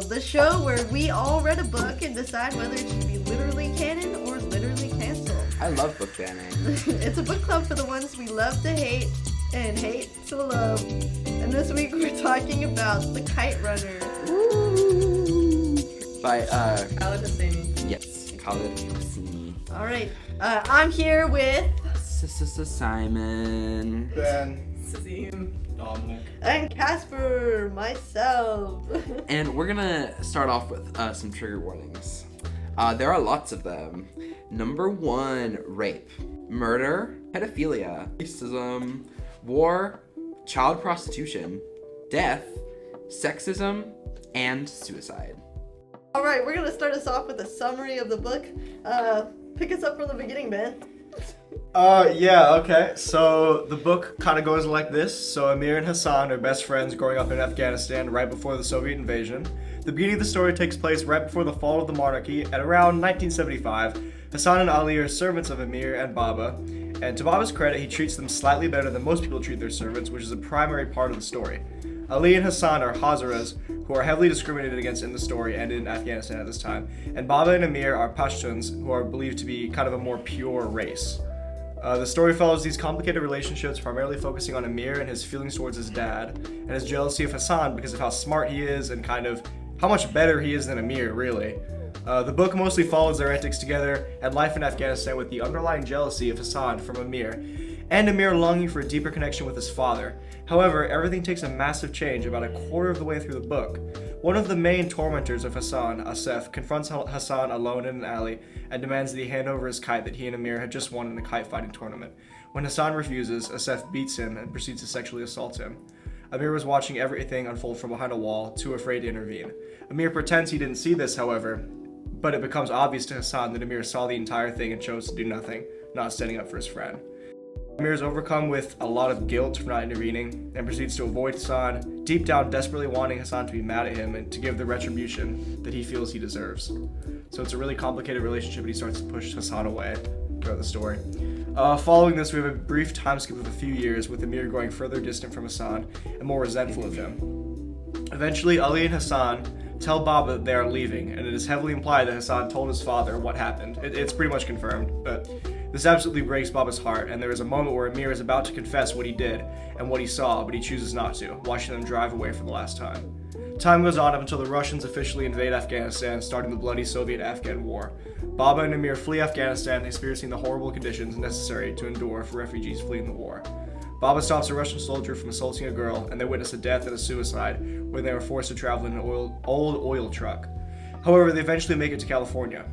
the show where we all read a book and decide whether it should be literally canon or literally canceled. I love book banning. It's a book club for the ones we love to hate and hate to love. And this week we're talking about The Kite Runner. By, Khaled Hosseini. yes, Khaled Hosseini. Alright, I'm here with... Simon. Ben. Sazim. Dominic. And Casper, myself. And we're gonna start off with some trigger warnings. There are lots of them. Number 1, rape, murder, pedophilia, racism, war, child prostitution, death, sexism, and suicide. Alright, we're gonna start us off with a summary of the book. Pick us up from the beginning, Ben. Okay. So the book kind of goes like this. So Amir and Hassan are best friends growing up in Afghanistan right before the Soviet invasion. The beginning of the story takes place right before the fall of the monarchy at around 1975. Hassan and Ali are servants of Amir and Baba, and to Baba's credit, he treats them slightly better than most people treat their servants, which is a primary part of the story. Ali and Hassan are Hazaras, who are heavily discriminated against in the story and in Afghanistan at this time, and Baba and Amir are Pashtuns, who are believed to be kind of a more pure race. The story follows these complicated relationships, primarily focusing on Amir and his feelings towards his dad, and his jealousy of Hassan because of how smart he is and kind of how much better he is than Amir, really. The book mostly follows their antics together and life in Afghanistan with the underlying jealousy of Hassan from Amir, and Amir longing for a deeper connection with his father. However, everything takes a massive change about a quarter of the way through the book. One of the main tormentors of Hassan, Asef, confronts Hassan alone in an alley and demands that he hand over his kite that he and Amir had just won in a kite fighting tournament. When Hassan refuses, Asef beats him and proceeds to sexually assault him. Amir was watching everything unfold from behind a wall, too afraid to intervene. Amir pretends he didn't see this, however, but it becomes obvious to Hassan that Amir saw the entire thing and chose to do nothing, not standing up for his friend. Amir is overcome with a lot of guilt for not intervening and proceeds to avoid Hassan, deep down desperately wanting Hassan to be mad at him and to give the retribution that he feels he deserves. So it's a really complicated relationship and he starts to push Hassan away throughout the story. Following this, we have a brief time skip of a few years with Amir growing further distant from Hassan and more resentful of him. Eventually, Ali and Hassan tell Baba that they are leaving, and it is heavily implied that Hassan told his father what happened. It's pretty much confirmed, but this absolutely breaks Baba's heart, and there is a moment where Amir is about to confess what he did and what he saw, but he chooses not to, watching them drive away for the last time. Time goes on up until the Russians officially invade Afghanistan, starting the bloody Soviet-Afghan War. Baba and Amir flee Afghanistan, experiencing the horrible conditions necessary to endure for refugees fleeing the war. Baba stops a Russian soldier from assaulting a girl, and they witness a death and a suicide when they were forced to travel in an old oil truck. However, they eventually make it to California.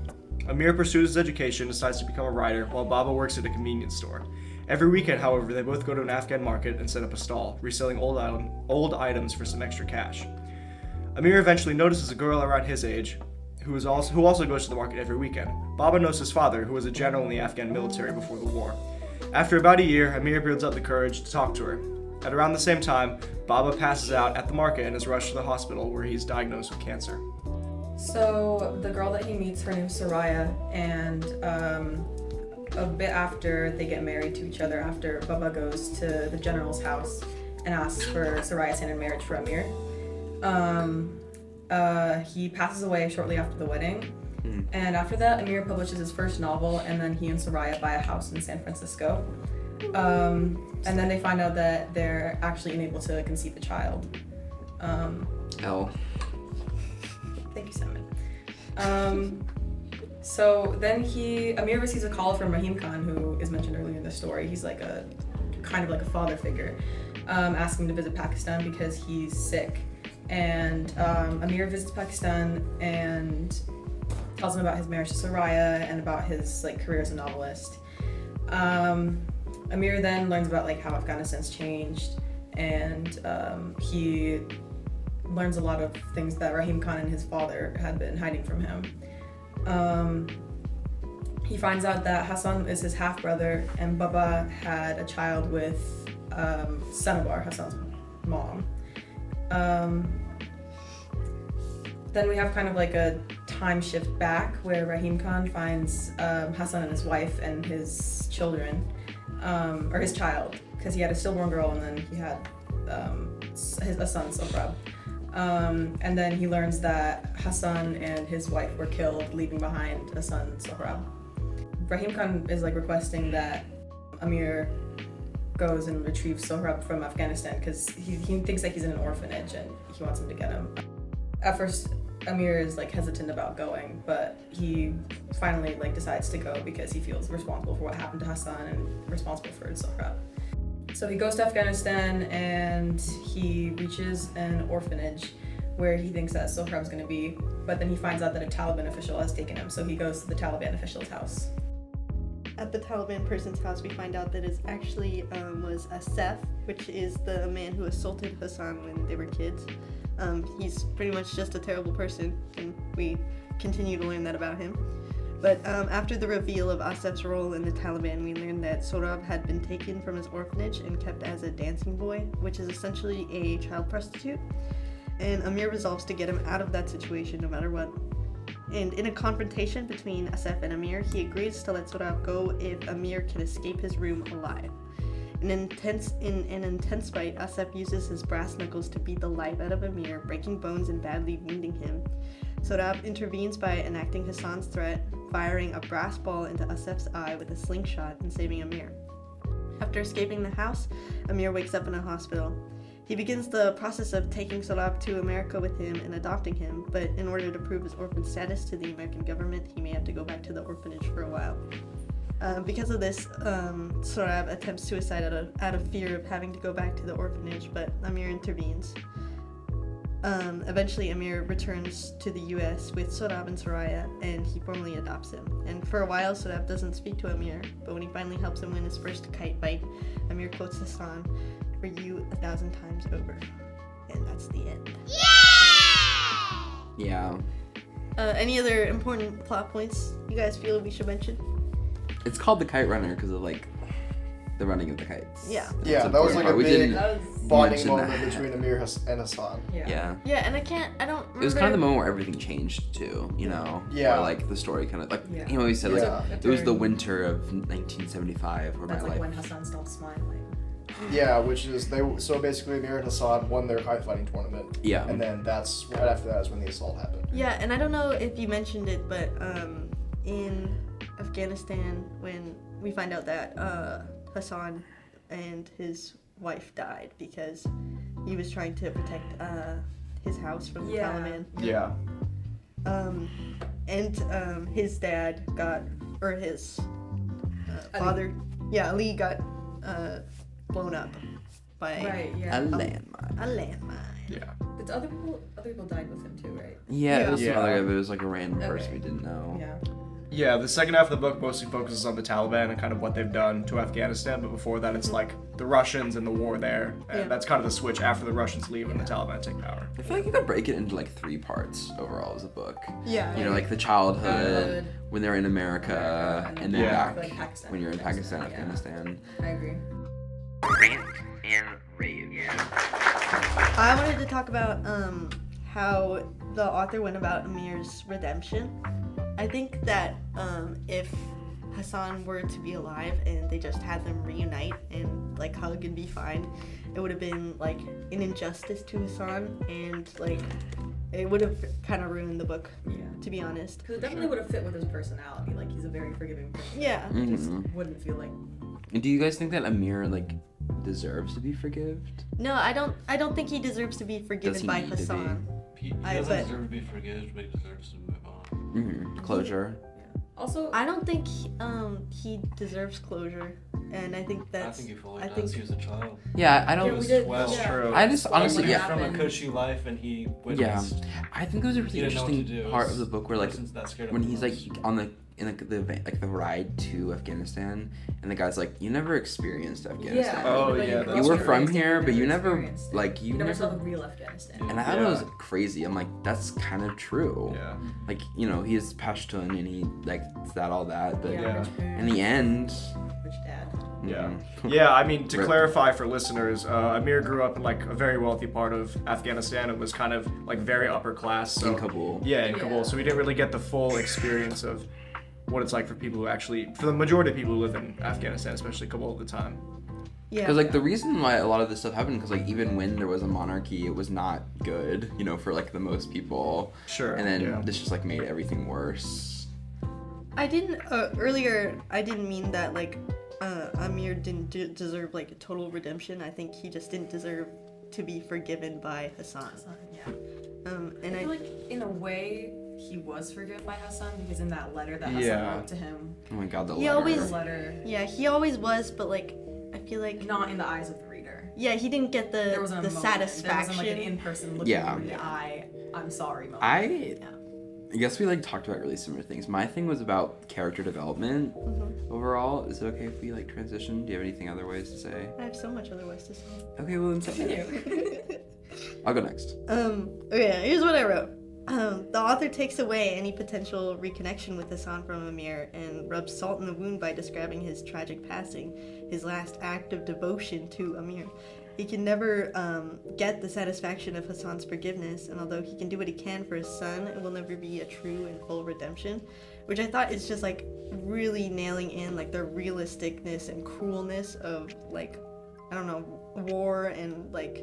Amir pursues his education and decides to become a writer, while Baba works at a convenience store. Every weekend, however, they both go to an Afghan market and set up a stall, reselling old items for some extra cash. Amir eventually notices a girl around his age, who also goes to the market every weekend. Baba knows his father, who was a general in the Afghan military before the war. After about a year, Amir builds up the courage to talk to her. At around the same time, Baba passes out at the market and is rushed to the hospital where he's diagnosed with cancer. So the girl that he meets, her name's Soraya, and a bit after they get married to each other, after Baba goes to the general's house and asks for Soraya's hand in marriage for Amir, he passes away shortly after the wedding. And after that, Amir publishes his first novel, and then he and Soraya buy a house in San Francisco. And then they find out that they're actually unable to conceive a child. Thank you, Simon. So then Amir receives a call from Rahim Khan, who is mentioned earlier in the story. He's like a father figure, asking him to visit Pakistan because he's sick. And Amir visits Pakistan and tells him about his marriage to Soraya and about his career as a novelist. Amir then learns about how Afghanistan's changed, and he learns a lot of things that Rahim Khan and his father had been hiding from him. He finds out that Hassan is his half-brother, and Baba had a child with Sanabar, Hassan's mom. Then we have kind of a time shift back where Rahim Khan finds Hassan and his wife and his children, or his child, because he had a stillborn girl and then he had a son, Sohrab. And then he learns that Hassan and his wife were killed, leaving behind a son, Sohrab. Rahim Khan is like requesting that Amir goes and retrieves Sohrab from Afghanistan because he thinks like he's in an orphanage and he wants him to get him. At first, Amir is like hesitant about going, but he finally like decides to go because he feels responsible for what happened to Hassan and responsible for Sohrab. So he goes to Afghanistan and he reaches an orphanage where he thinks that Sohrab's gonna be, but then he finds out that a Taliban official has taken him, so he goes to the Taliban official's house. At the Taliban person's house, we find out that it actually was Asef, which is the man who assaulted Hassan when they were kids. He's pretty much just a terrible person, and we continue to learn that about him. But after the reveal of Asef's role in the Taliban, we learned that Sohrab had been taken from his orphanage and kept as a dancing boy, which is essentially a child prostitute. And Amir resolves to get him out of that situation no matter what. And in a confrontation between Asef and Amir, he agrees to let Sohrab go if Amir can escape his room alive. In an intense fight, Asef uses his brass knuckles to beat the life out of Amir, breaking bones and badly wounding him. Sohrab intervenes by enacting Hassan's threat, firing a brass ball into Asef's eye with a slingshot and saving Amir. After escaping the house, Amir wakes up in a hospital. He begins the process of taking Sohrab to America with him and adopting him, but in order to prove his orphan status to the American government, he may have to go back to the orphanage for a while. Because of this, Sohrab attempts suicide out of fear of having to go back to the orphanage, but Amir intervenes. Eventually, Amir returns to the U.S. with Sohrab and Soraya, and he formally adopts him. And for a while, Sohrab doesn't speak to Amir, but when he finally helps him win his first kite fight, Amir quotes Hassan, "For you 1,000 times over." And that's the end. Yeah. Any other important plot points you guys feel we should mention? It's called the Kite Runner because of like the running of the kites. Yeah. That's Yeah, an that was important like part. a We big didn't bonding mention moment that. between Amir and Hassan. Yeah. Yeah, and I don't remember. It was kind of the moment where everything changed too, you know? Yeah. Where like the story kind of like, Yeah. you know, we said like, Yeah. it was the winter of 1975 where That's my like life. when Hassan stopped smiling. Yeah, which is so basically Amir and Hassan won their kite fighting tournament. Yeah. And then that's right after that is when the assault happened. Yeah, and I don't know if you mentioned it, but in Afghanistan, when we find out that Hassan and his wife died because he was trying to protect his house from the Yeah. Taliban. Yeah. And his dad got, or his Ali. father, yeah, Ali got blown up by Right, A yeah. landmine. a landmine. Yeah. Did other people died with him too, right? Yeah, it was Yeah. some other guy, but it was like a random person Okay. we didn't know. Yeah. Yeah, the second half of the book mostly focuses on the Taliban and kind of what they've done to Afghanistan, but before that it's like the Russians and the war there. And Yeah. that's kind of the switch after the Russians leave and the Taliban take power. I feel like you could break it into like 3 parts overall as a book. Yeah. You know, like the childhood, Childhood. when they're in America, and then Yeah. back Like Pakistan, when you're in Pakistan, yeah. Afghanistan. I agree. Rant and rave. I wanted to talk about how the author went about Amir's redemption. I think that if Hassan were to be alive and they just had them reunite and like hug and be fine, it would have been like an injustice to Hassan, and like it would have kind of ruined the book, Yeah. to be honest. Because it definitely would have fit with his personality. Like he's a very forgiving person. Yeah. It just Mhm. wouldn't feel like. And do you guys think that Amir like deserves to be forgiven? No, I don't think he deserves to be forgiven Does he by need to be? Hassan. He I doesn't bet. deserve to be forgiven, but he deserves to move on. Closure. Also, I don't think he deserves closure, and I think I that's think he fully I does. think- He was a child. Yeah, I Yeah, don't. we was did- 12. yeah. True. I just honestly, What yeah. From a happened? cushy life, and he witnessed. I think it was a really He didn't know what to interesting do. part of the book where like Wasn't that scared of when him he's like most. on the the ride to Afghanistan, and the guy's like, "You never experienced Afghanistan. Oh, even though yeah, grew that's You were up from raised in it, here, but you never experienced it. like you You never never." saw the real Afghanistan. And I thought it was Yeah. crazy. I'm like, that's kind of true. Yeah. Like, you know, he is Pashtun and he like all that, but Yeah. Rich in the end, Rich dad. Yeah. mhm. Yeah, I mean, to Rip. clarify for listeners, Amir grew up in like a very wealthy part of Afghanistan and was kind of like very upper class. So In Kabul. Yeah, in Yeah. Kabul. So we didn't really get the full experience of what it's like for people who actually, for the majority of people who live in Afghanistan, especially Kabul at the time. Yeah. Because like the reason why a lot of this stuff happened, because like even when there was a monarchy, it was not good, you know, for like the most people. Sure. And then yeah. this just like made everything worse. I didn't earlier. I didn't mean that like Amir didn't deserve like a total redemption. I think he just didn't deserve to be forgiven by Hassan. Yeah. And I feel like in a way he was forgiven by Hassan because in that letter that Hassan Yeah. wrote to him, Oh my god, the He letter. always- the letter, yeah, he always was, but like I feel like not in the eyes of the reader. yeah, he didn't get the There wasn't a moment. satisfaction. There wasn't like an in-person looking Yeah. you in the eye, I'm sorry moment. I guess we like talked about really similar things. My thing was about character development overall. Is it okay if we like transition? Do you have anything other ways to say? I have so much otherwise to say. Okay, well then say it. I'll go next. Okay, here's what I wrote. The author takes away any potential reconnection with Hassan from Amir and rubs salt in the wound by describing his tragic passing, his last act of devotion to Amir. He can never get the satisfaction of Hassan's forgiveness, and although he can do what he can for his son, it will never be a true and full redemption, which I thought is just like really nailing in like the realisticness and cruelness of like, I don't know, war and like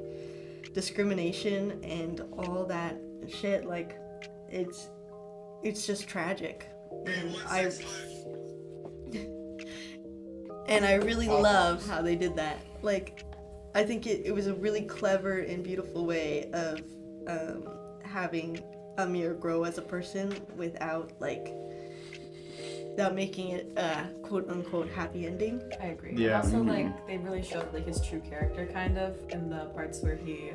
discrimination and all that shit. Like it's just tragic, and I really love how they did that. Like I think it was a really clever and beautiful way of having Amir grow as a person without making it a quote unquote happy ending. I agree. Yeah. And also, like, they really showed, like, his true character, kind of, in the parts where he...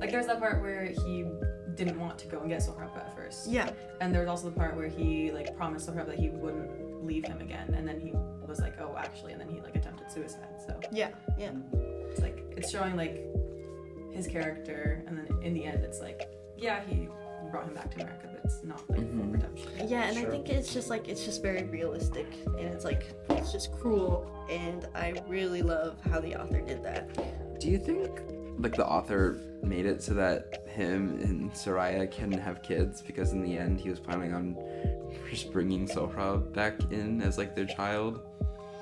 Like, there's that part where he didn't want to go and get Sohrab at first. Yeah. And there's also the part where he, like, promised Sohrab that he wouldn't leave him again. And then he was like, oh, actually, and then he, like, attempted suicide. So, Yeah. Yeah. it's, like, it's showing, like, his character. And then in the end, it's like, yeah, he brought him back to America, but it's not, like, full redemption. Yeah, and Sure. I think it's just very realistic, and it's just cruel, and I really love how the author did that. Do you think like the author made it so that him and Soraya can have kids, because in the end he was planning on just bringing Sohrab back in as like their child?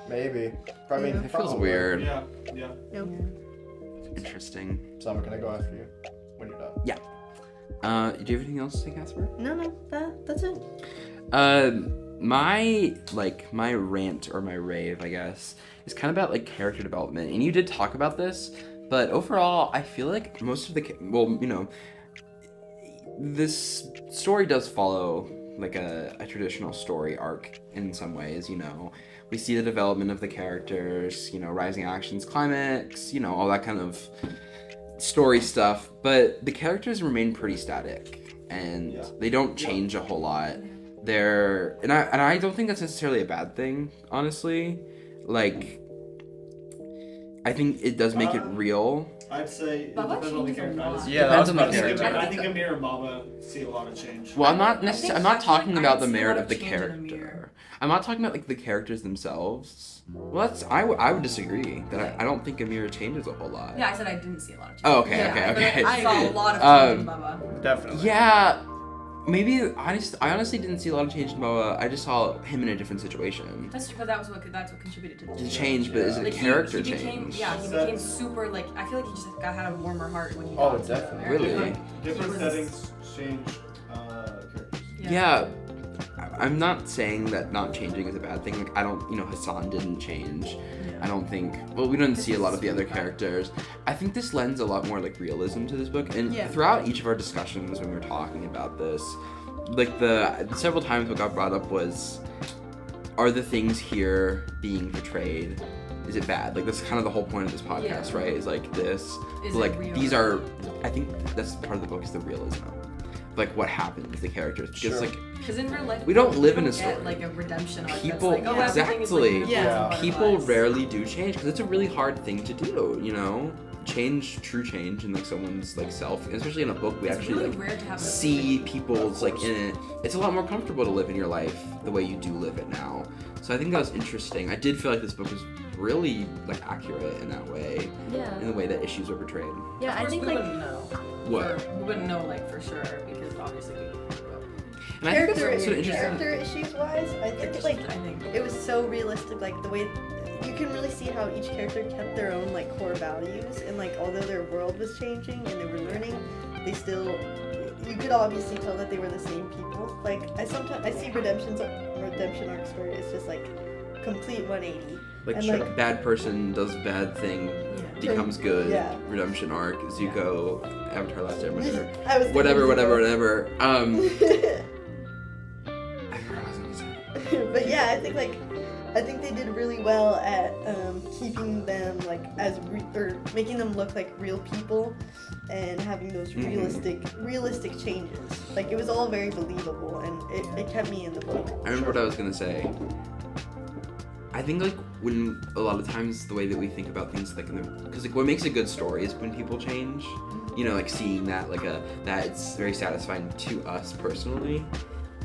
Maybe. I mean, Yeah. It feels weird. Yeah. Nope. Interesting. So I'm gonna go after you when you're done. Do you have anything else to say, Casper? No, that's it. My rant or my rave, I guess, is kind of about like character development. And you did talk about this, but overall, I feel like most of this story does follow like a traditional story arc in some ways, you know. We see the development of the characters, you know, rising actions, climax, you know, all that kind of story stuff, but the characters remain pretty static and they don't change a whole lot. And I don't think that's necessarily a bad thing, honestly. Like, I think it does make it real. I'd say it Baba depends on the changes a character. lot. Yeah, Depends on the I think character. Amir- I think Amir and Baba see a lot of change. Well, I'm not I think I'm not actually talking about the I see a merit lot of the of change in Amir. character. I'm not talking about like the characters themselves. Well, I would disagree that I don't think Amir changes a whole lot. Yeah, I said I didn't see a lot of change. Oh, okay, Yeah, okay. but I saw a lot of change in Baba. Definitely. Yeah, maybe I honestly didn't see a lot of change in Boa. I just saw him in a different situation. That's because that's what contributed to the The change, but is it a Like, character he became, change? Yeah, he So- became super, like, I feel like he just had a warmer heart when he Oh, got to definitely. America. Really? Like, Different he was- settings change characters. Yeah. I'm not saying that not changing is a bad thing. Like, I don't, Hassan didn't change. I don't think, well, we didn't see a lot of the other characters. I think this lends a lot more, like, realism to this book. And Yeah. throughout each of our discussions when we were talking about this, like, the several times what got brought up was, are the things here being portrayed, is it bad? Like, that's kind of the whole point of this podcast, Yeah. right? Is like this, Is like, it real? these are, I think that's part of the book is the realism. Like, what happens, the characters. Because, Sure. like, Because in real life, We don't live in a get, story. like a redemption arc. People- that's like, oh, everything is, like, exactly. beautiful Yeah. and people butterflies. rarely do change because it's a really hard thing to do, true change in like someone's like self, especially in a book we It's actually really like rare to have see people's like in it. It's a lot more comfortable to live in your life the way you do live it now. So I think that was interesting. I did feel like this book was really like accurate in that way, Yeah. in the way that issues were portrayed. Yeah, Of I course, think we like wouldn't know. We wouldn't know like for sure because obviously we. And I think that's character also interesting. issues wise, I think like I think. it was so realistic, like the way you can really see how each character kept their own like core values, and like although their world was changing and they were learning, they still, you could obviously tell that they were the same people. Like I see redemption arcs where it's just like complete 180. Like, And, sure, like- bad person does bad thing, Yeah. becomes good. Yeah. Redemption arc, Zuko, Avatar: Last Airbender. I was thinking Whatever. Zuko. I forgot what I was gonna say. But yeah, I think they did really well at keeping them like as or making them look like real people, and having those realistic changes. Like it was all very believable, and it kept me in the book. I remember what I was gonna say. I think like when a lot of times the way that we think about things like because like what makes a good story is when people change. You know, like seeing that that it's very satisfying to us personally.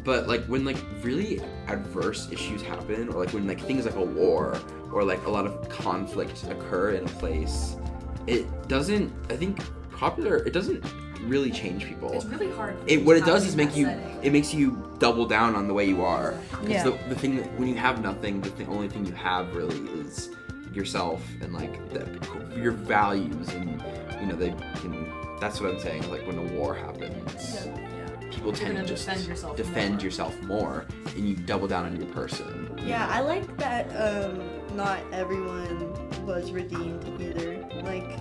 But like when like really adverse issues happen, or like when like things like a war or like a lot of conflict occur in a place, it doesn't really change people. It's really hard. What it does is it makes you double down on the way you are. Yeah. Because the thing that when you have nothing, the only thing you have really is yourself and like your values, and you know that's what I'm saying. Like when a war happens, people tend to just defend yourself more, and you double down on your person. Yeah, I like that not everyone was redeemed either. Like,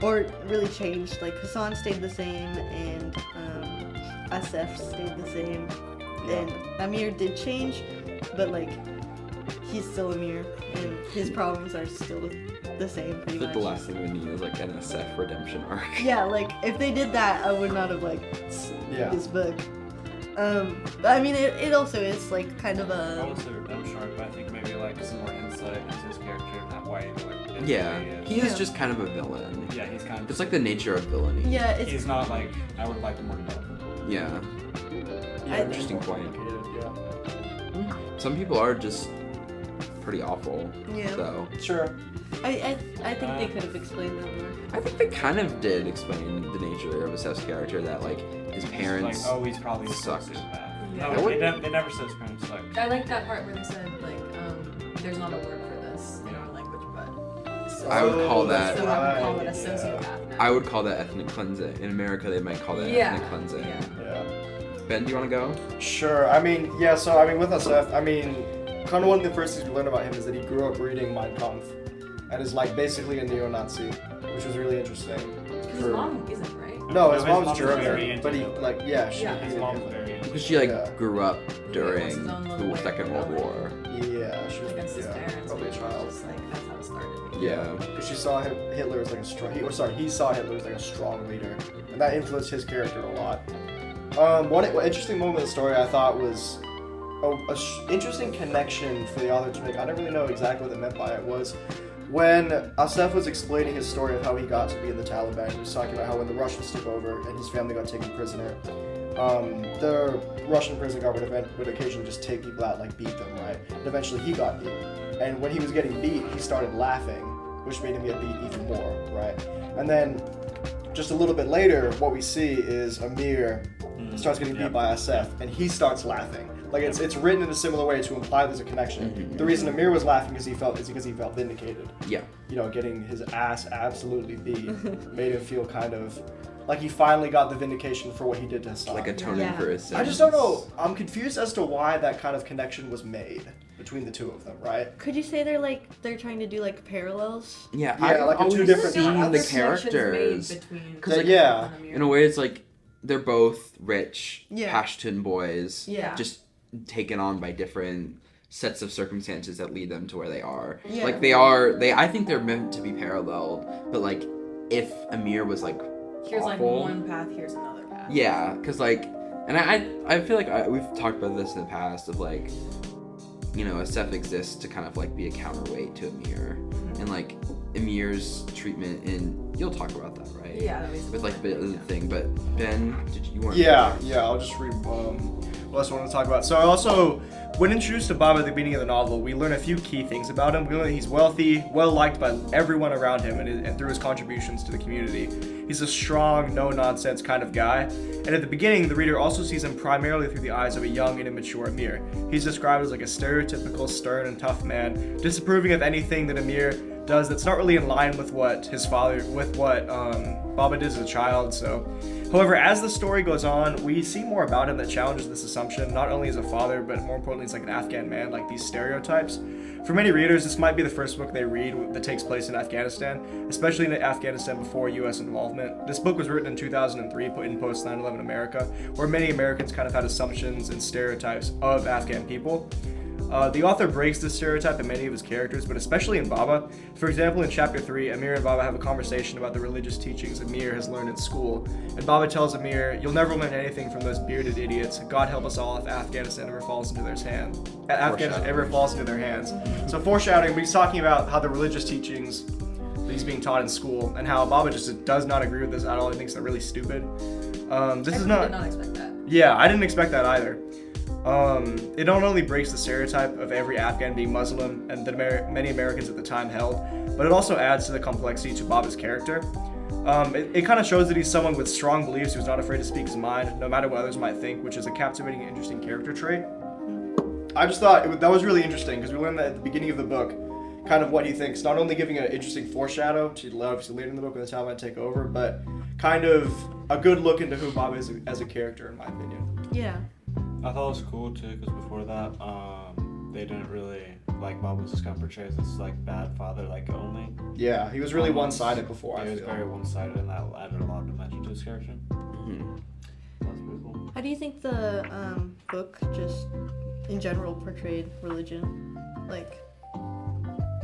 or really changed. Like Hassan stayed the same, and Asif stayed the same. And Amir did change, but like he's still Amir, and his problems are still the same pretty But much. the last thing we need is like an SF redemption arc. Yeah, like if they did that, I would not have liked this book. But I mean, it also is like kind of I a would say redemption arc, but I think maybe like some more insight into his character and that why Yeah, he is Yeah. just kind of a villain. Yeah, he's kind of. It's like the nature of villainy. yeah. It's He's not like I would like him more developed. Yeah. Interesting point. Yeah. Some people are just pretty awful. yeah. So Sure. I think they could have explained that more. I think they kind of did explain the nature of Asef's character, that like his parents. Like, oh, he's probably a sucked. sociopath. Yeah. No, they never said his parents sucked. I like that part where they said there's not a word for this in our language, but I would call that- So I would call it a Yeah. sociopath now. I would call that ethnic cleansing. In America, they might call that ethnic cleansing. Yeah. Yeah. Ben, do you want to go? Sure. I mean, yeah. So I mean, with SF, I mean, kind of one of the first things we learned about him is that he grew up reading Mein Kampf, and is like basically a neo-Nazi, which was really interesting. His mom isn't, right? No, his No, his mom's mom's very German, into but he Hitler. like yeah, she Yeah. His mom's very. Because she like Yeah. grew up during his own little the Second World War. yeah, she was Against his parents. probably a which child. was just like that's how it started. Yeah. Because she saw Hitler as like a strong. He saw Hitler as like a strong leader, and that influenced his character a lot. One interesting moment in the story I thought was interesting connection for the author to make. I don't really know exactly what they meant by it. Was when Asef was explaining his story of how he got to be in the Taliban. He was talking about how when the Russians took over and his family got taken prisoner, the Russian prison guard would occasionally just take people out, like beat them, right? And eventually he got beat. And when he was getting beat, he started laughing, which made him get beat even more, right? And then just a little bit later, what we see is Amir starts getting beat by Asef, and he starts laughing. Like it's written in a similar way to imply there's a connection. Mhm. The reason Amir was laughing is because he felt vindicated. Yeah. You know, getting his ass absolutely beat made him feel kind of like he finally got the vindication for what he did to Hassan. Like atoning Yeah. for his sins. I just don't know. I'm confused as to why that kind of connection was made between the two of them, right? Could you say they're trying to do like parallels? Yeah, Yeah, I've like the two always different seen paths. the Other connections characters. made between 'Cause, like, yeah. and Amir. In a way, it's like they're both rich Yeah. Pashtun boys, Yeah. just taken on by different sets of circumstances that lead them to where they are. Yeah. Like I think they're meant to be paralleled, but like if Amir was like Here's like awful, one path, here's another path. yeah, because like, and I feel like we've talked about this in the past of like, you know, Asef exists to kind of like be a counterweight to Amir, and like Amir's treatment, and you'll talk about that, right? Yeah, that makes With like the thing, but Ben, did you want? Yeah. I'll just read what else I want to talk about. So also, when introduced to Baba at the beginning of the novel, we learn a few key things about him. We learn that he's wealthy, well liked by everyone around him, and through his contributions to the community. He's a strong, no-nonsense kind of guy. And at the beginning, the reader also sees him primarily through the eyes of a young and immature Amir. He's described as like a stereotypical, stern and tough man, disapproving of anything that Amir does that's not really in line with what Baba did as a child. So, however, as the story goes on, we see more about him that challenges this assumption, not only as a father, but more importantly as like an Afghan man, like these stereotypes. For many readers, this might be the first book they read that takes place in Afghanistan, especially in Afghanistan before U.S. involvement. This book was written in 2003, put in post 9/11 America, where many Americans kind of had assumptions and stereotypes of Afghan people. The author breaks this stereotype in many of his characters, but especially in Baba. For example, in chapter 3, Amir and Baba have a conversation about the religious teachings Amir has learned in school. And Baba tells Amir, "You'll never learn anything from those bearded idiots. God help us all if Afghanistan ever falls into their hands." So foreshadowing, but he's talking about how the religious teachings that he's being taught in school, and how Baba just does not agree with this at all. He thinks they're really stupid. I did not expect that. Yeah, I didn't expect that either. It not only breaks the stereotype of every Afghan being Muslim and that many Americans at the time held, but it also adds to the complexity to Baba's character. It kind of shows that he's someone with strong beliefs who's not afraid to speak his mind, no matter what others might think, which is a captivating and interesting character trait. I just thought that was really interesting because we learned that at the beginning of the book, kind of what he thinks, not only giving an interesting foreshadow to obviously later in the book when the Taliban take over, but kind of a good look into who Baba is as a character, in my opinion. Yeah. I thought it was cool too, because before that, they didn't really, like, Bob was just kind of portrayed as this, like, bad father, like, only. Yeah, he was really one-sided before, He was very one-sided, and that added a lot of dimension to his character. Mm-hmm. That's pretty cool. How do you think the book just in general portrayed religion, like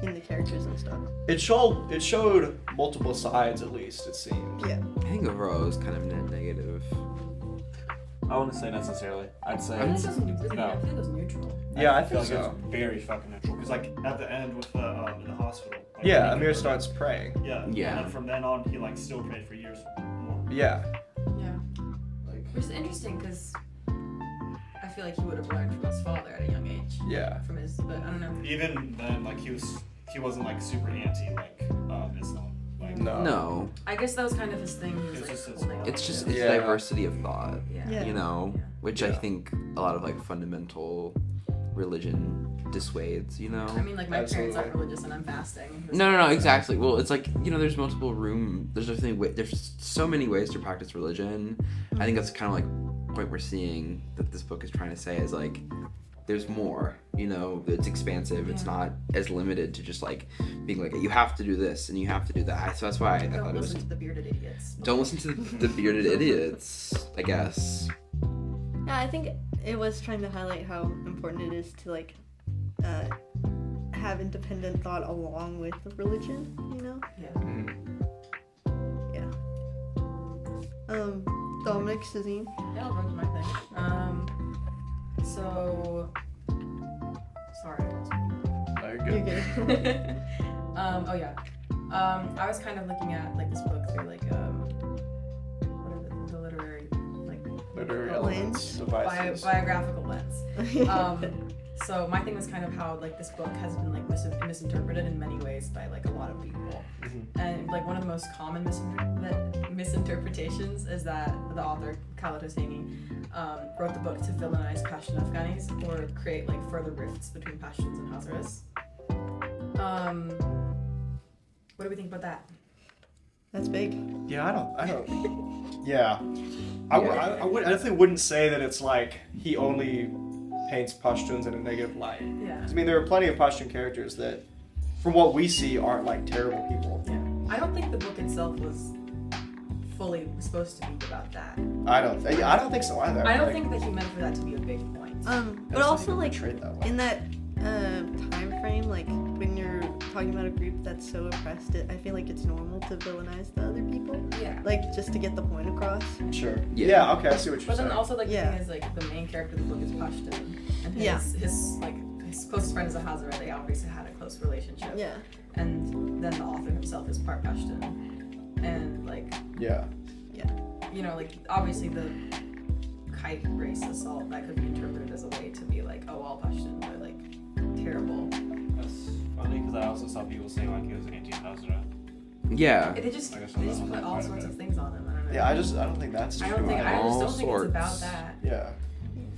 in the characters and stuff? It showed multiple sides, at least, it seemed. Yeah. I think overall it was kind of negative. I wouldn't say necessarily. I'd say I think it was really, no. I think it was neutral. Yeah, I feel think like so. it's very fucking neutral. Because like at the end with the in the hospital. Like, Yeah, when he Amir converted- starts praying. Yeah. Yeah. And then from then on, he like still prayed for years more. Yeah. Yeah. Like. Which is interesting because I feel like he would have learned from his father at a young age. Yeah. From his, but I don't know. Even then, like he wasn't like super anti like Islam. Like, No. I guess that was kind of his thing. He was It's like just his holding fault. on It's to. just it's Yeah. diversity of thought, Yeah. Yeah. you know, Yeah. which I Yeah. think a lot of like fundamental religion dissuades, you know. I mean, like my Absolutely. parents aren't religious and I'm fasting. No, exactly. Well, it's like, you know, there's there's so many ways to practice religion. I think that's kind of like the point we're seeing that this book is trying to say is like, there's more, you know, it's expansive. It's Yeah. not as limited to just like being like, you have to do this and you have to do that. So that's why I Don't thought it was, listen to the bearded idiots. don't listen to the bearded idiots, I guess. Yeah, I think it was trying to highlight how important it is to like have independent thought along with the religion, you know? Yeah. Dominic, Sazine. Yeah, I'll run to my thing. So, sorry. Oh, you're You're good. good. Oh yeah. I was kind of looking at like this book through like what are the literary like Literary Lens. elements, devices. biographical lens. So my thing was kind of how like this book has been like misinterpreted in many ways by like a lot of people, and like one of the most common misinterpretations is that the author Khaled Hosseini wrote the book to villainize Pashtun Afghanis or create like further rifts between Pashtuns and Hazaras. What do we think about that? That's big. Yeah, I don't. Yeah. I definitely wouldn't say that it's like he only paints Pashtuns in a negative light. Yeah. I mean, there are plenty of Pashtun characters that, from what we see, aren't like terrible people. Yeah. I don't think the book itself was fully supposed to be about that. I don't think so either. I don't think that he meant for that to be a big point. But also like portrayed that way. in that time frame, like when you're talking about a group that's so oppressed, I feel like it's normal to villainize the other people, Yeah. like just to get the point across. Sure. Yeah. Yeah. Okay, I see what you're But saying. then also like Yeah. the thing is like the main character of the book is Pashtun, and Yeah. his closest friend is a Hazara. They obviously had a close relationship. Yeah. And then the author himself is part Pashtun, and like Yeah. you know like obviously the Kite race assault, that could be interpreted as a way to be like, oh, all Pashtuns are like terrible. That's funny because I also saw people saying like he was anti-Hazara. Yeah. They just I guess put that all might sorts be of things on him. I don't know. Yeah, I don't think that's true. I just All don't think it's about sorts. that. Yeah.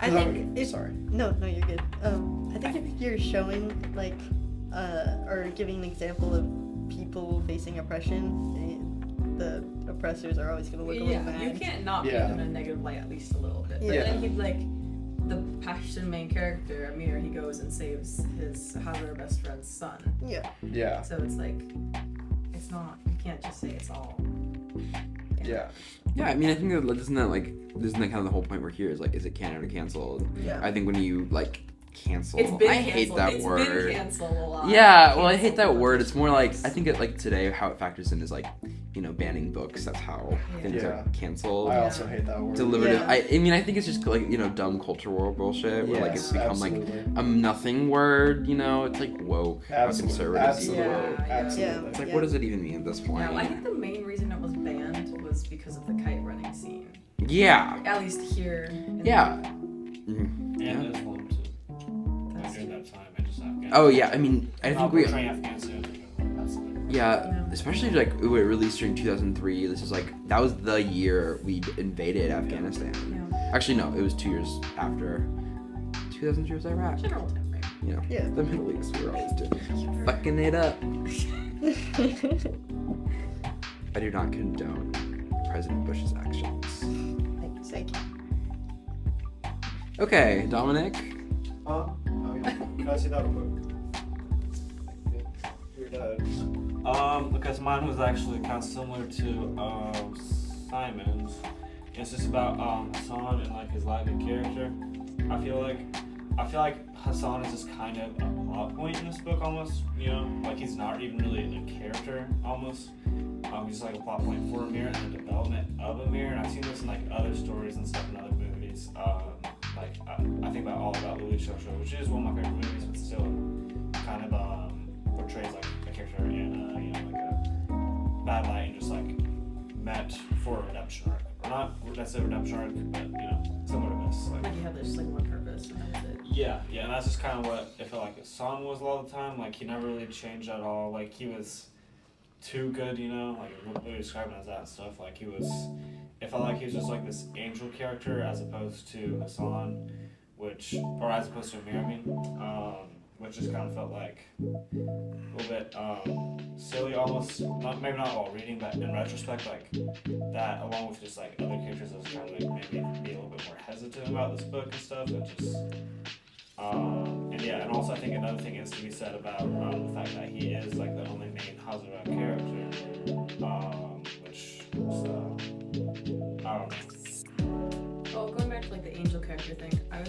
I 'Cause think if, sorry. No, you're good. I think if you're showing like, or giving an example of people facing oppression, the oppressors are always gonna look a little Yeah, bad. you can't not paint Yeah. him in a negative light at least a little bit. But Yeah. then he like the Pashtun main character, Amir, he goes and saves his Hazara best friend's son. Yeah. Yeah. So it's like, it's not, you can't just say it's all. Yeah. Yeah, I mean, I think that isn't that kind of the whole point we're here is like, is it canon or canceled? Yeah. I think when you like cancel, It's been I canceled. hate that It's word. been canceled a lot. Yeah, well, I hate that Canceled word. It's more like times. I think it like today how it factors in is like, you know, banning books. That's how things Yeah. are canceled. I also hate that word. Deliberative. Yeah. I mean, I think it's just like, you know, dumb cultural bullshit where like it's Yes, become absolutely. like a nothing word. You know, it's like woke. How Absolutely. conservative. Absolutely. Yeah, yeah. Absolutely. It's like, what does it even mean at this point? No, I think the main reason it was banned was because of the kite running scene. Yeah. At least here. In Yeah. The, Mhm. And Yeah. Islam too. Like during that time, it just Afghanistan. Oh yeah. I mean, I Not think we. portraying Afghanistan. That's the Yeah, especially like it was released during 2003. This is like that was the year we invaded Afghanistan. Yeah. Actually, no, it was 2 years after. 2003 was Iraq. General time frame. You know, Yeah. the Middle East. We were always doing fucking it up. I do not condone President Bush's actions. Thank you. Okay, Dominic. Oh, yeah. Can I see that real quick? Your dad. Because mine was actually kind of similar to Simon's. It's just about Hassan and like his life and character. I feel like Hassan is just kind of a plot point in this book almost. You know, like he's not even really a character almost. He's just like a plot point for Amir and the development of Amir. And I've seen this in like other stories and stuff in other movies. Like I think about All About Louis Shosho, which is one of my favorite movies, but still kind of portrays like a character in you know, like a bad light and just like meant for a redemption arc. Or not necessarily a redemption arc, but you know, similar to this. Like, Like you have just like one purpose and that was it. yeah, and that's just kind of what it felt like Hassan was a lot of the time. Like he never really changed at all. Like he was too good, you know, like what we describe him as that stuff. Like he was, it felt like he was just like this angel character as opposed to Hassan, or as opposed to Amir, I mean, which just kind of felt like a little bit silly, almost. Maybe not all reading, but in retrospect, like that, along with just like other characters, I was kind of like maybe be a little bit more hesitant about this book and stuff, and just. And yeah, and also I think another thing is to be said about the fact that he is like the only main Hazara character, which is, I don't know. Well, going back to like the angel character thing, I was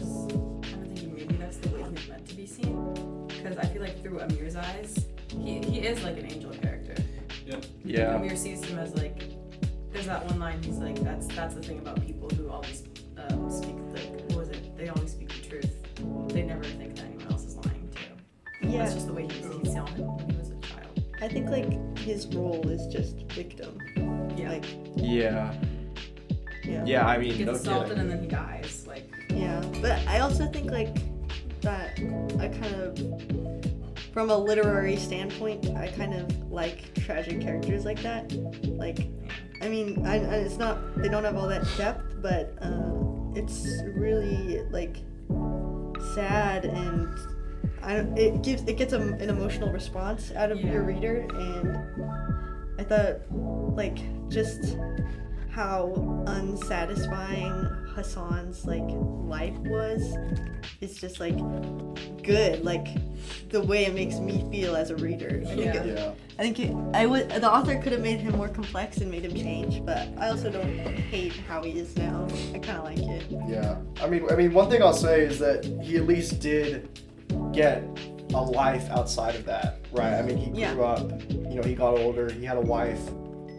kind of thinking maybe that's the way he's meant to be seen, because I feel like through Amir's eyes, he is like an angel character. Yeah. Amir sees him as like, there's that one line he's like, that's the thing about people who always speak like, what was it? They always speak the truth. They never think that anyone else is lying too. Yeah. That's just the way he saw him when he was a child. I think like his role is just victim. Yeah. Like Yeah. yeah. Yeah, I mean, He no gets assaulted kidding. and then he dies. Like, Yeah, but I also think like that I kind of, from a literary standpoint, I kind of like tragic characters like that. Like, I mean, it's not, they don't have all that depth, but it's really like sad, and it gets an emotional response out of your reader, and I thought like just how unsatisfying Hassan's like life was is just like good, like the way it makes me feel as a reader. Yeah. The author could have made him more complex and made him change, but I also don't hate how he is now. I kind of like it. Yeah. I mean, one thing I'll say is that he at least did get a life outside of that, right? I mean, he grew up, you know, he got older, he had a wife,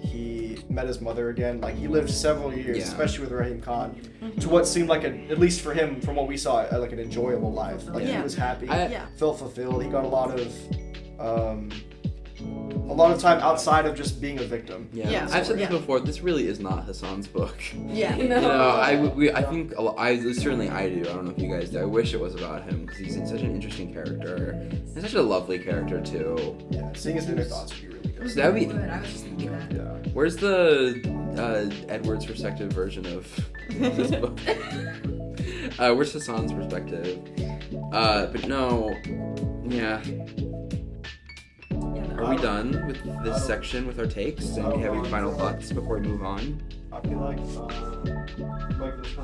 he met his mother again. Like, he lived several years, especially with Rahim Khan, to what seemed like, at least for him, from what we saw, like an enjoyable life. Like, he was happy, felt fulfilled. He got a lot of a lot of time outside of just being a victim. Yeah. I've said this Yeah. before. This really is not Hassan's book. Yeah. No. You know, I think certainly I do. I don't know if you guys do. I wish it was about him because he's such an interesting character. And such a lovely character too. Yeah, seeing his inner thoughts would be really good. So that would be. Good. I was just thinking that. Yeah. Where's the Edward's perspective version of this book? Where's Hassan's perspective? But no, yeah. Are we done with this section with our takes? And do you have any final thoughts before we move on? I feel like this kind of characters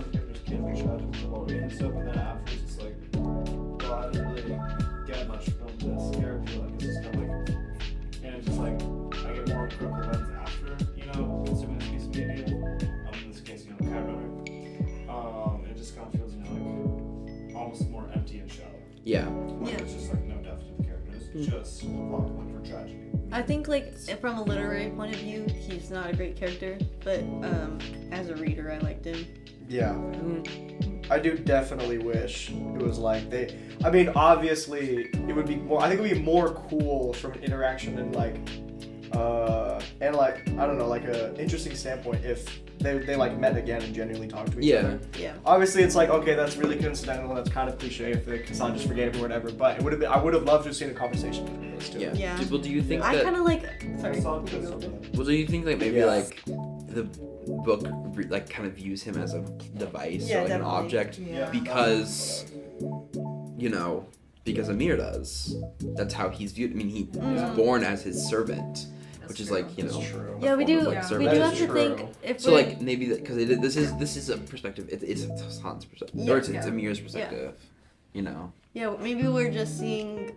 can be tragic story and stuff, and then afterwards it's like, well, I didn't really get much from this character. Like, it's just kind of like, and it's just like, I get more critical lens after, consuming this piece of media. In this case, Kite. It just kind of feels, like almost more empty and shallow. Yeah. Like, there's just like no depth to the character. It's just a plot point for tragedy. I think from a literary point of view, he's not a great character, but as a reader, I liked him. Yeah. I do definitely wish it was like I mean, obviously, it would be more. I think it would be more cool from an interaction and I don't know, like a interesting standpoint if they met again and genuinely talked to each other. Yeah. Obviously, it's like, okay, that's really coincidental. That's kind of cliche if Hassan just forgave him or whatever. But I would have loved to have seen a conversation between those two. Yeah. Yeah. Well, do you think I that? kind of sorry. Hassan could have done that. Well, do you think maybe Yeah. the book kind of views him as a device Yeah, or like an definitely. object Yeah. because because Amir does. That's how he's viewed. I mean, he's born as his servant, which is like That's true. Yeah, we do. Like, Yeah. We servant. do That have is to think true. if So we're, like maybe because this is a perspective. It's Hassan's perspective, Yeah. or it's Yeah. Amir's perspective. Yeah, maybe we're just seeing.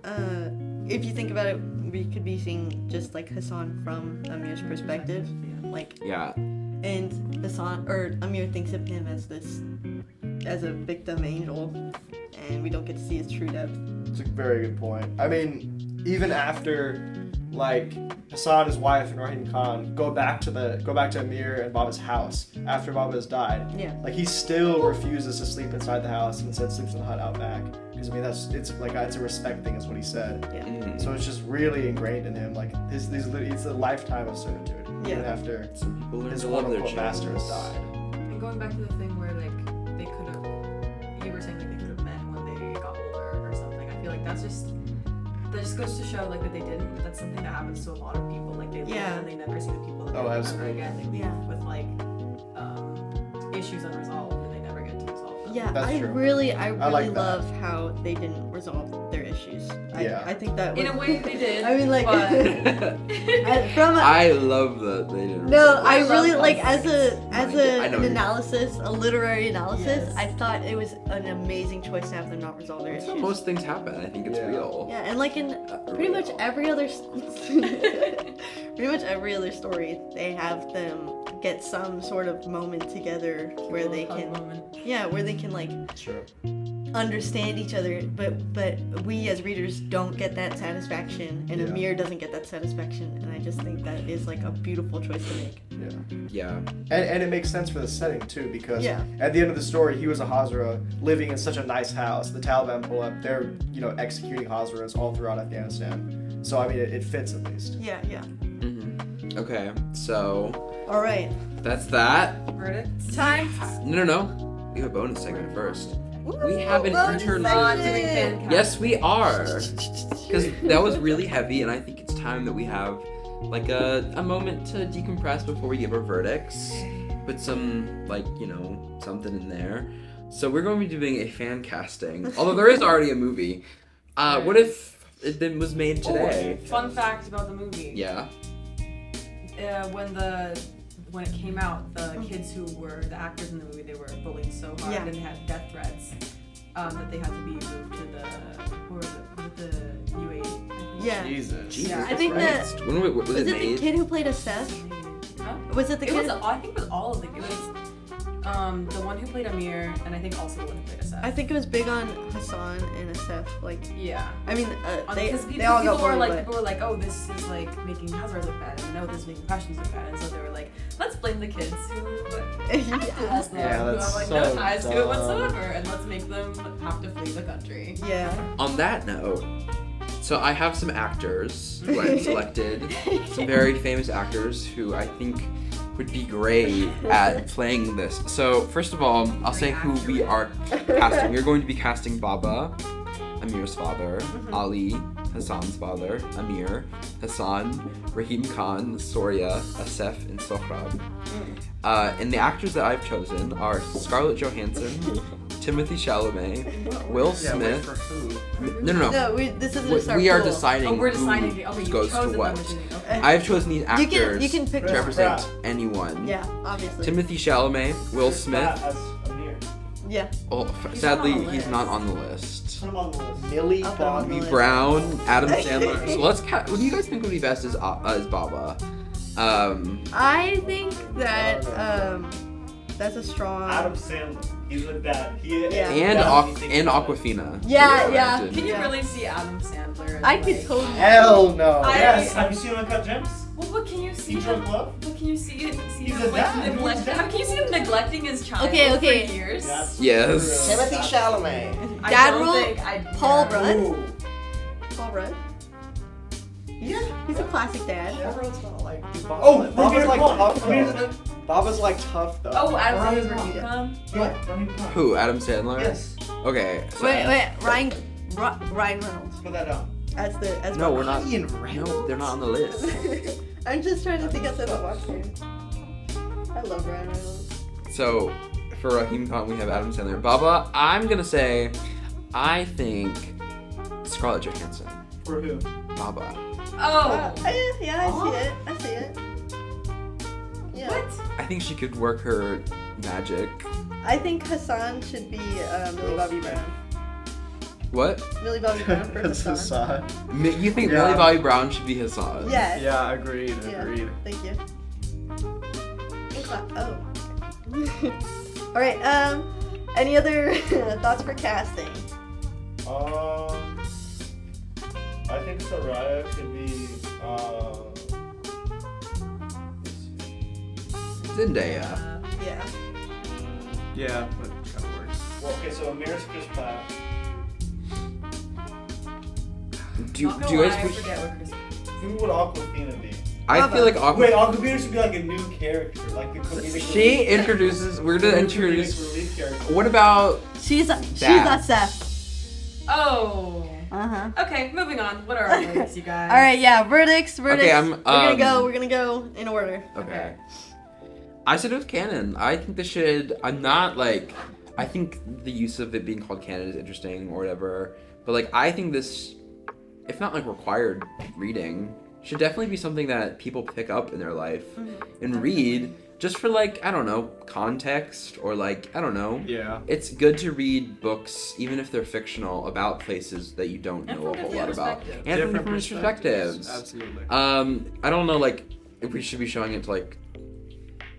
If you think about it, we could be seeing just like Hassan from Amir's perspective, Yeah. and Hassan or Amir thinks of him as a victim angel, and we don't get to see his true depth. It's a very good point. I mean, even after Hassan, his wife, and Rahim Khan go back to Amir and Baba's house after Baba has died. Yeah. He still refuses to sleep inside the house and instead sleeps in the hut out back. Because I mean, it's a respect thing, is what he said. Mhm. So it's just really ingrained in him. It's a lifetime of servitude, even Yeah. after Some people learn his to love their quote-unquote master has children. died. And going back to the thing where they could have, you were saying they could have met when they got older or something. I feel like that just goes to show that they didn't. That's something that happens to a lot of people. They live Yeah. and they never see the people that Oh, they absolutely. ever again. They leave Yeah. with issues unresolved and they never get to resolve them. Yeah, That's I true. really I like that. love how they didn't resolve their issues. Yeah. I think that In was, a way, they did. I mean, but from a, I love that they didn't. no, resolve I I love really those as I know an you- analysis, a literary analysis. Yes. I thought it was an amazing choice to have them not resolve their That's how issues. most things happen. I think it's Yeah. real. Yeah, and in pretty much every other story, they have them get some sort of moment together where they can Sure. understand each other, but we as readers don't get that satisfaction, and Yeah. Amir doesn't get that satisfaction, and I just think that is a beautiful choice to make. Yeah. Yeah. And it makes sense for the setting too, because Yeah. at the end of the story, he was a Hazara living in such a nice house. The Taliban pull up, they're executing Hazaras all throughout Afghanistan. So I mean, it fits at least. Yeah. Mm-hmm. Okay, so All right. that's that. verdict. Time. No. We have a bonus segment first. We have an bonus intern. Not section. doing fan cast. Yes, we are. Because that was really heavy, and I think it's time that we have a moment to decompress before we give our verdicts. Put some something in there. So we're going to be doing a fan casting. Although there is already a movie. What if it was made today? Oh, fun fact about the movie. Yeah. When it came out, the kids who were the actors in the movie, they were bullied so hard Yeah. and they had death threats that they had to be moved to the UAE. I think. Yeah. Jesus. Jesus Yeah. I think Christ. that- When was Was it it the made? kid who played a Seth? Huh? Was it the It kid? was. I think it was all of them. It was the one who played Amir, and I think also the one who played Asaf. I think it was big on Hassan and Asef. Yeah. I mean, Because they all got bullied, people were like, oh, this is making Hazard look bad, and no, this is making Passions look bad, and so they were like, let's blame the kids who acted as them, Yeah, who that's have no so ties to it dumb. whatsoever, and let's make them have to flee the country. Yeah. On that note, So I have some actors who I've selected, some very famous actors who I think would be great at playing this. So first of all, I'll say who we are casting. We're going to be casting Baba, Amir's father, Ali, Hassan's father, Amir, Hassan, Rahim Khan, Soria, Asef, and Sohrab. And the actors that I've chosen are Scarlett Johansson, Timothy Chalamet, Will Smith. For who? No. No, this isn't We are deciding Oh, we're deciding. who Okay, you've goes to chosen what. them. Okay. I've chosen these actors You can pick to one. represent anyone. Yeah, obviously. Timothy Chalamet, Will Chris Smith. Pratt as Amir. Yeah. Oh, He's sadly, not on the he's list. not on the list. Put him on the list. Millie I'll put him on the Bobby list. Brown, Adam Sandler. So let's. Who do you guys think would be best as Baba? I think that that's a strong. Adam Sandler. He's like that. He Yeah. And Aquafina. Yeah. Imagine. Can you Yeah. really see Adam Sandler? As I could like, totally. Hell no. Yes. Have you seen Uncut Gems? Well, what can you see? He drunk love? What can you see? He's him, a dad. neglect- He's a dad. How can you see him neglecting his child Okay. for years? That's Yes. true. Timothy Chalamet. I Dad don't rule? think Paul yeah. Rudd? Ooh. Paul Rudd. Yeah. He's a classic dad. Everyone's not like. Oh, Baba's like Rahim tough Khan. though. Baba's like tough though. Oh, Adam Rahim Sandler's Khan. Rahim Khan. Yeah. Rahim Khan. Who? Adam Sandler. Yes. Okay. So Wait, Ryan Reynolds. Put that down. As No, Baba. we're not. Ryan No, Reynolds. they're not on the list. I'm just trying to think outside the box here. I love Ryan Reynolds. So for Rahim Khan, we have Adam Sandler. Baba, I'm gonna say, I think Scarlett Johansson. For who? Baba. Oh. Yeah, I see it. Yeah. What? I think she could work her magic. I think Hassan should be Millie Bobby Brown. What? Millie Bobby Brown for That's Hassan. Hassan. You think Yeah. Millie Bobby Brown should be Hassan? Yeah. Yeah, agreed. Yeah. Agreed. Thank you. Oh. All right. Any other thoughts for casting? I think Soraya could be. Zendaya. Yeah. Yeah, that kind of works. Well, okay, so Amir's Chris Pratt. Do you Not gonna lie, I guys? forget what Chris. Who would Aquafina be? I feel like Wait, Aquafina should be like a new character, like the comedic. she relief- introduces. We're gonna comedic introduce. relief character. What about? She's a That. Seth. Oh. Uh-huh. Okay, moving on. What are our verdicts, you guys? All right, yeah, verdicts. Okay, I'm, We're gonna go in order. Okay. I said it was canon. I think this should. I'm not like. I think the use of it being called canon is interesting or whatever. But like, I think this, if not like required reading, should definitely be something that people pick up in their life and read just for like, I don't know, context or like, I don't know. Yeah. It's good to read books, even if they're fictional, about places that you don't And know a from whole different lot about. perspectives. And from different perspectives. Absolutely. I don't know, like, if we should be showing it to like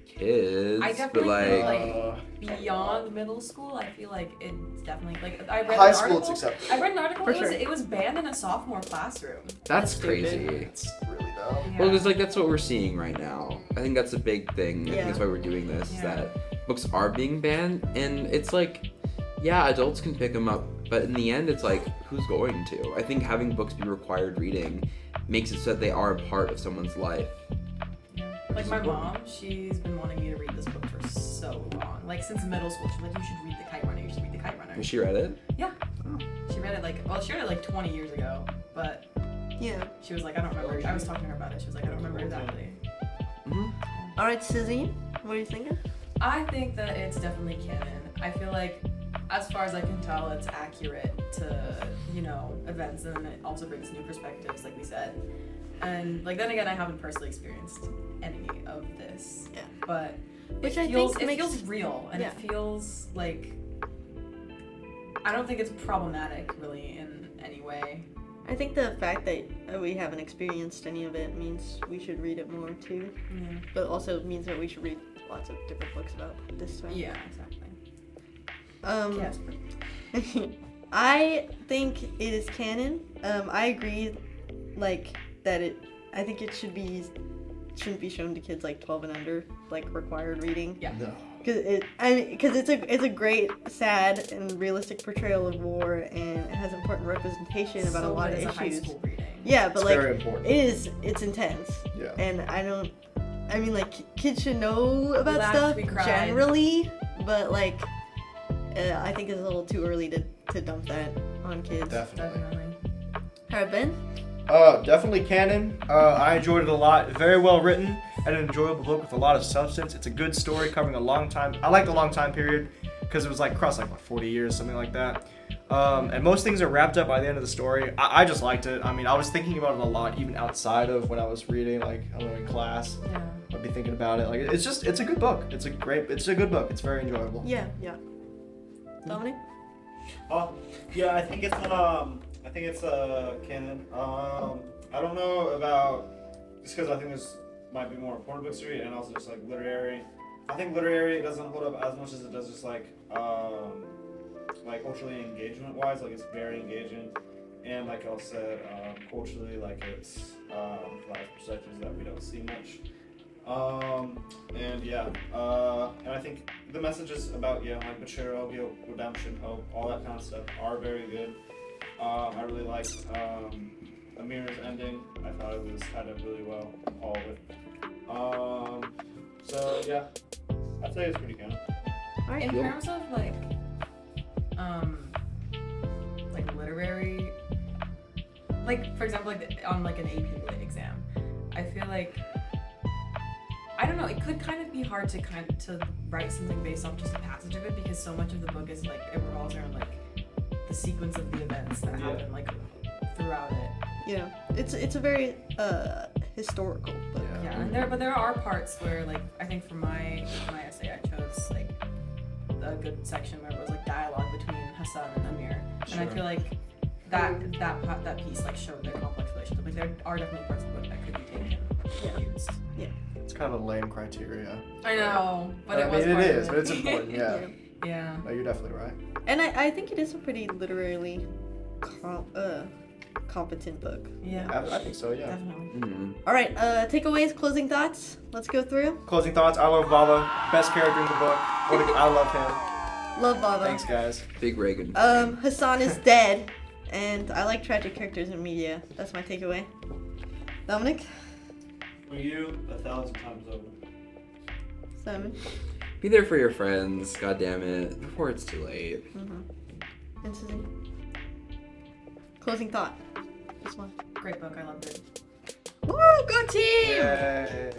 kids, I but definitely like, feel Uh, beyond middle school, I feel like it's definitely like I read High an school, article. it's acceptable. I read an article. For It was sure. it was banned in a sophomore classroom. that's stupid. crazy. It's really dumb. Yeah. Well, because like that's what we're seeing right now. I think that's a big thing. I think that's why we're doing this. Is Yeah. that books are being banned, and it's like, yeah, adults can pick them up, but in the end, it's like, who's going to? I think having books be required reading makes it so that they are a part of someone's life. Like my mom, she's been wanting me to read this book for so long. Like since middle school, she's like, you should read The Kite Runner. You should read The Kite Runner. Has she read it? Yeah. She read it she read it like 20 years ago, but Yeah. she was like, I don't remember. I was talking to her about it. She was like, I don't remember exactly. All right, Suzie, what are you thinking? I think that it's definitely canon. I feel like, as far as I can tell, it's accurate to, events, and it also brings new perspectives, like we said. And, like, then again, I haven't personally experienced any of this. Yeah. But Which it I feels, think it makes- feels real, and Yeah. it feels like, I don't think it's problematic, really, in any way. I think the fact that we haven't experienced any of it means we should read it more too, Yeah. but also means that we should read lots of different books about this time. Yeah, exactly. Um, Yes. I think it is canon. I agree, like that I think it shouldn't be shown to kids like 12 and under, like required reading. Yeah. No. Because it's a great, sad, and realistic portrayal of war, and it has important representation about a lot of It's a high issues. school reading. Yeah, but It's like very important. it's intense. Yeah. And I mean, like, kids should know about Laughed, stuff we cried. generally, but like, I think it's a little too early to dump that on kids. Definitely. Definitely. Alright, Ben? Definitely canon. I enjoyed it a lot. Very well written and an enjoyable book with a lot of substance. It's a good story covering a long time. I like the long time period because it was like across like what, 40 years, something like that. And most things are wrapped up by the end of the story. I just liked it. I mean, I was thinking about it a lot, even outside of when I was reading, like I don't know, in class. Yeah. I'd be thinking about it. Like it's a good book. It's a good book. It's very enjoyable. Yeah. Dominic? Yeah, I think it's canon. I don't know about just because I think this might be more important books to read, and also just like literary. I think literary doesn't hold up as much as it does just like culturally engagement wise. Like it's very engaging, and like I said, culturally like it's provides perspectives that we don't see much. And I think the messages about like betrayal, guilt, redemption, hope, all that kind of stuff are very good. I really liked Amir's ending. I thought it was tied up really well, all of it. So yeah, I'd say it's pretty canon. Alright. In terms of like literary, like for example, like on like an AP Lit exam, I feel like I don't know. It could kind of be hard to write something based off just a passage of it because so much of the book is like it revolves around like the sequence of the events that happen like throughout it. Yeah. It's a very historical book. Yeah, and there are parts where like I think for my essay I chose like a good section where it was like dialogue between Hassan and Amir, and I feel like that piece like showed their complex relationship. Like there are definitely parts of the book that could be taken and used. It's kind of a lame criteria. I know, but it I was mean, part it of is, but it's important. Yeah. Yeah. No, you're definitely right. And I think it is a pretty literarily competent book. Yeah. I think so. Yeah. Definitely. Mm. Alright, takeaways, closing thoughts. Let's go through. Closing thoughts. I love Baba. Best character in the book. I love him. Love Baba. Thanks, guys. Big Reagan. Hassan is dead, and I like tragic characters in media. That's my takeaway. Dominic? For you, 1,000 times over. Simon? Be there for your friends, god damn it, before it's too late. And Susie? Closing thought. This one. Great book. I loved it. Woo! Go team! Yay.